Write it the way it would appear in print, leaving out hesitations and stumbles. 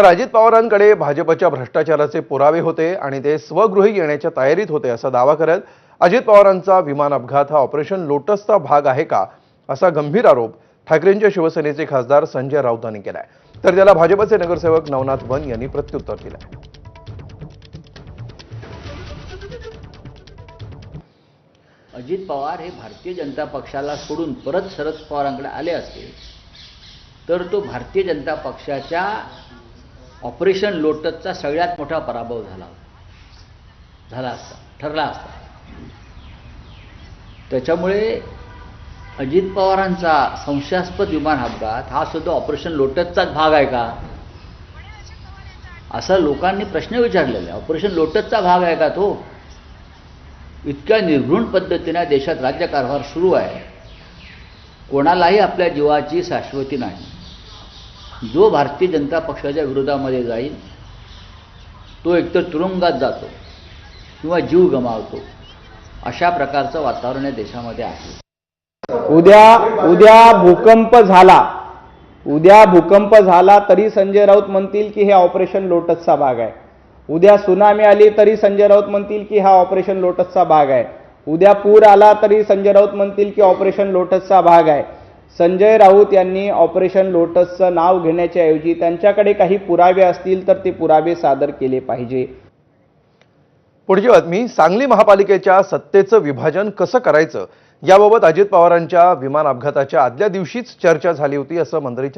तर अजित पवारांकडे भाजपच्या भ्रष्टाचाराचे पुरावे होते आणि ते स्वगृही येण्याच्या तयारीत होते असा दावा करत अजित पवारांचा विमान अपघात हा ऑपरेशन लोटसचा भाग आहे का असा गंभीर आरोप ठाकरेंच्या शिवसेनेचे खासदार संजय राऊतांनी केलाय। तर त्याला भाजपचे नगरसेवक नवनाथ वन यांनी प्रत्युत्तर दिलंय। अजित पवार हे भारतीय जनता पक्षाला सोडून परत शरद पवारांकडे आले असते तर तो भारतीय जनता पक्षाच्या ऑपरेशन लोटसचा सगळ्यात मोठा पराभव ठरला असता। त्याच्यामुळे अजित पवारांचा संशयास्पद विमान अपघात हा सुद्धा ऑपरेशन लोटसचाच भाग आहे का असा लोकांनी प्रश्न विचारलेला आहे। ऑपरेशन लोटसचा भाग आहे का तो? इतक्या निर्घृण पद्धतीने देशात राज्यकारभार सुरू आहे। कोणालाही आपल्या जीवाची शाश्वती नाही। जो भारतीय जनता पक्षाच्या विरोधामध्ये जाईल तो एकतर तुरुंगात जातो किंवा जीव गमावतो। अशा प्रकारचं वातावरण या देशामध्ये आहे। उद्या भूकंप झाला तरी संजय राऊत म्हणतील की हे ऑपरेशन लोटसचा भाग आहे। उद्या सुनामी आली तरी संजय राऊत म्हणतील की हा ऑपरेशन लोटसचा भाग आहे। उद्या पूर आला तरी संजय राऊत म्हणतील की ऑपरेशन लोटसचा भाग आहे। संजय राऊत यांनी ऑपरेशन लोटसचं नाव घेण्याच्या ऐवजी त्यांच्याकडे काही पुरावे असतील तर ते पुरावे सादर केले पाहिजे। पुढची बातमी, सांगली महापालिकेच्या सत्तेचं विभाजन कसं करायचं याबाबत अजित पवारांच्या विमान अपघाताच्या आदल्या दिवशीच चर्चा झाली होती असं मंत्री